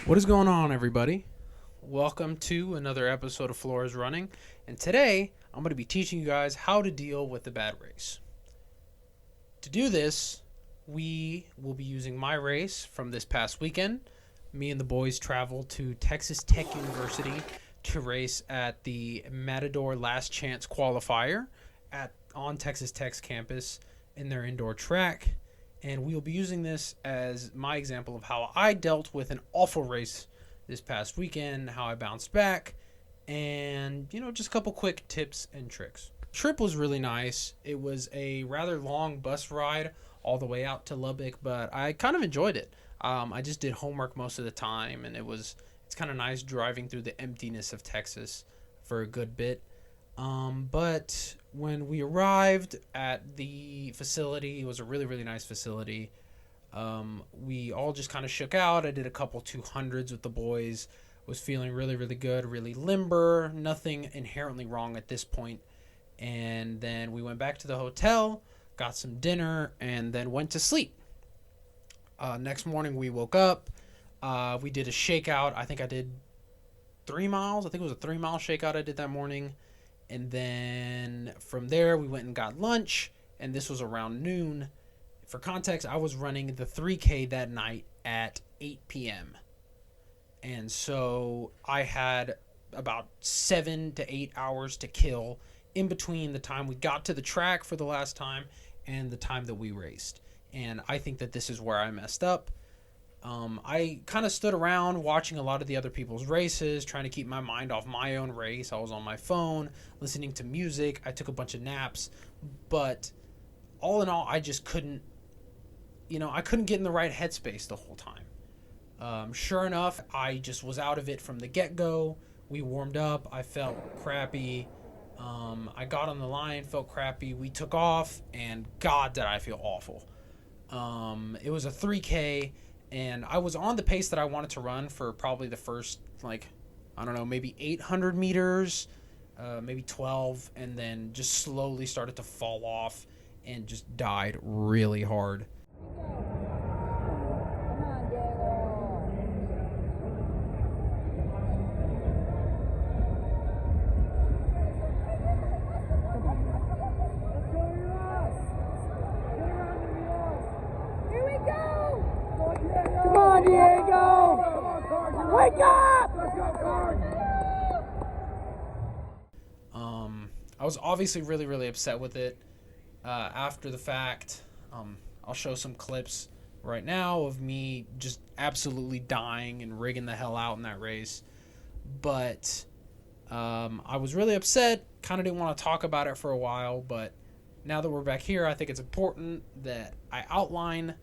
What is going on, everybody? Welcome to another episode of Flores Running, and today I'm going to be teaching you guys how to deal with a bad race. To do this, we will be using my race from this past weekend. Me and the boys traveled to Texas Tech University to race at the Matador Last Chance qualifier on Texas Tech's campus in their indoor track. And we will be using this as my example of how I dealt with an awful race this past weekend, how I bounced back, and, just a couple quick tips and tricks. Trip was really nice. It was a rather long bus ride all the way out to Lubbock, but I kind of enjoyed it. I just did homework most of the time, and it's kind of nice driving through the emptiness of Texas for a good bit. But when we arrived at the facility, it was a really, really nice facility. We all just kind of shook out. I did a couple 200s with the boys. Was feeling really, really good, really limber. Nothing inherently wrong at this point. And then we went back to the hotel, got some dinner, and then went to sleep. Next morning we woke up. We did a shakeout. I think I did 3 miles. I think it was a 3-mile shakeout I did that morning. And then from there, we went and got lunch, and this was around noon. For context, I was running the 3K that night at 8 p.m. And so I had about 7 to 8 hours to kill in between the time we got to the track for the last time and the time that we raced. And I think that this is where I messed up. I kind of stood around watching a lot of the other people's races, trying to keep my mind off my own race. I was on my phone, listening to music. I took a bunch of naps. But all in all, I just couldn't, I couldn't get in the right headspace the whole time. Sure enough, I just was out of it from the get-go. We warmed up. I felt crappy. I got on the line, felt crappy. We took off, and God, did I feel awful. It was a 3K. And I was on the pace that I wanted to run for probably the first, maybe 800 meters, maybe 12, and then just slowly started to fall off and just died really hard. Wake up! I was obviously really, really upset with it. After the fact, I'll show some clips right now of me just absolutely dying and rigging the hell out in that race. But I was really upset, kind of didn't want to talk about it for a while, but now that we're back here, I think it's important that I outline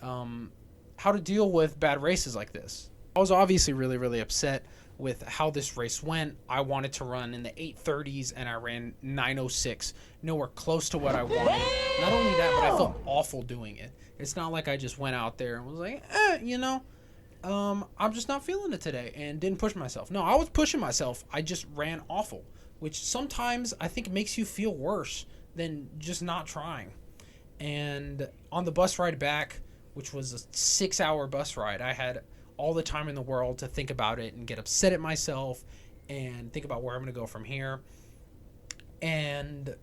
how to deal with bad races like this. I was obviously really, really upset with how this race went. I wanted to run in the 8:30s, and I ran 9:06, nowhere close to what I wanted. Not only that, but I felt awful doing it. It's not like I just went out there and was like, I'm just not feeling it today, and didn't push myself. No, I was pushing myself. I just ran awful, which sometimes I think makes you feel worse than just not trying. And on the bus ride back, which was a 6-hour bus ride, I had all the time in the world to think about it and get upset at myself and think about where I'm going to go from here. And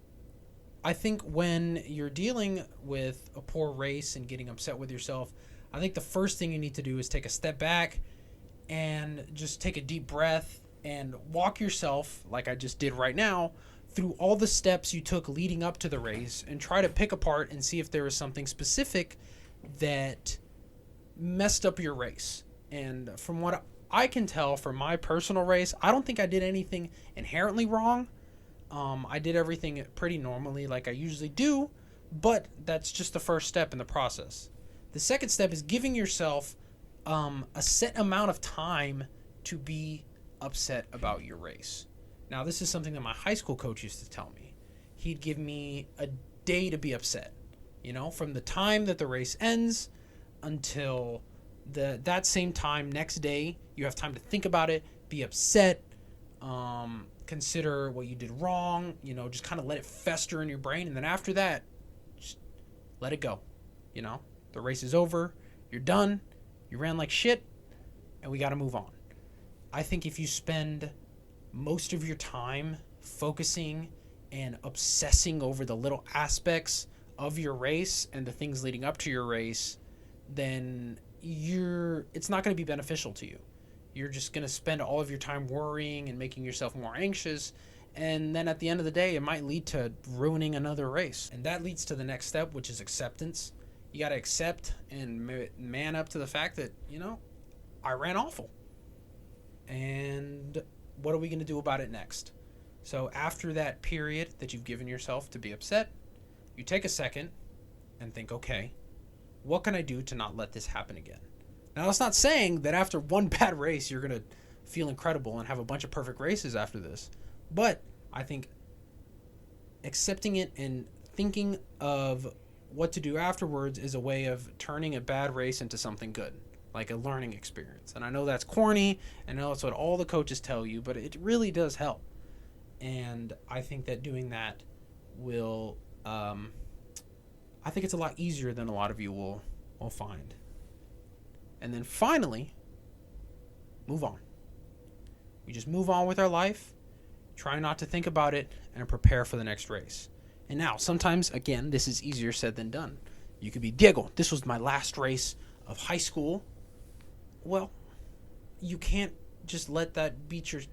I think when you're dealing with a poor race and getting upset with yourself, I think the first thing you need to do is take a step back and just take a deep breath and walk yourself, like I just did right now, through all the steps you took leading up to the race and try to pick apart and see if there is something specific that messed up your race. And from what I can tell from my personal race, I don't think I did anything inherently wrong. I did everything pretty normally like I usually do, but that's just the first step in the process. The second step is giving yourself a set amount of time to be upset about your race. Now, this is something that my high school coach used to tell me. He'd give me a day to be upset, from the time that the race ends until that same time next day. You have time to think about it, be upset, consider what you did wrong, just kind of let it fester in your brain, and then after that, just let it go. The race is over, you're done, you ran like shit, and we got to move on. I think if you spend most of your time focusing and obsessing over the little aspects of your race and the things leading up to your race, then it's not going to be beneficial to you. You're just going to spend all of your time worrying and making yourself more anxious, and then at the end of the day, it might lead to ruining another race. And that leads to the next step, which is acceptance. You got to accept and man up to the fact that, I ran awful. And what are we going to do about it next? So after that period that you've given yourself to be upset, you take a second and think, okay, what can I do to not let this happen again? Now, that's not saying that after one bad race, you're going to feel incredible and have a bunch of perfect races after this. But I think accepting it and thinking of what to do afterwards is a way of turning a bad race into something good, like a learning experience. And I know that's corny, and I know that's what all the coaches tell you, but it really does help. And I think that doing that will, I think it's a lot easier than a lot of you will find. And then finally, move on. We just move on with our life, try not to think about it, and prepare for the next race. And now, sometimes, again, this is easier said than done. You could be, Diego, this was my last race of high school. Well, you can't just let that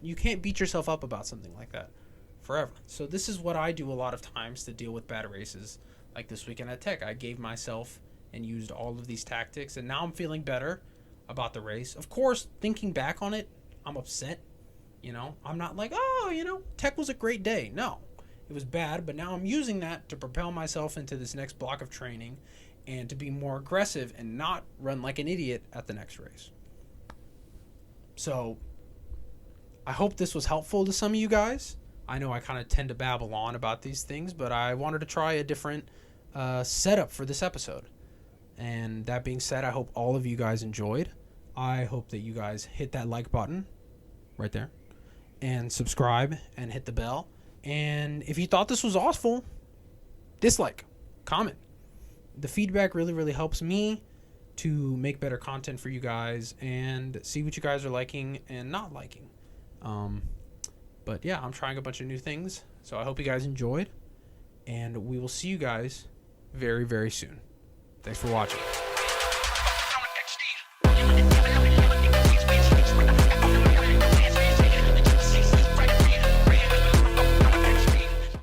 you can't beat yourself up about something like that forever. So this is what I do a lot of times to deal with bad races. Like this weekend at Tech, I gave myself and used all of these tactics, and now I'm feeling better about the race. Of course, thinking back on it, I'm upset. I'm not like, Tech was a great day. No, it was bad, but now I'm using that to propel myself into this next block of training and to be more aggressive and not run like an idiot at the next race. So I hope this was helpful to some of you guys. I know I kind of tend to babble on about these things, but I wanted to try a different setup for this episode. And that being said, I hope all of you guys enjoyed. I hope that you guys hit that like button right there and subscribe and hit the bell. And if you thought this was awful, dislike, comment. The feedback really, really helps me to make better content for you guys and see what you guys are liking and not liking. But yeah, I'm trying a bunch of new things. So I hope you guys enjoyed. And we will see you guys very, very soon. Thanks for watching.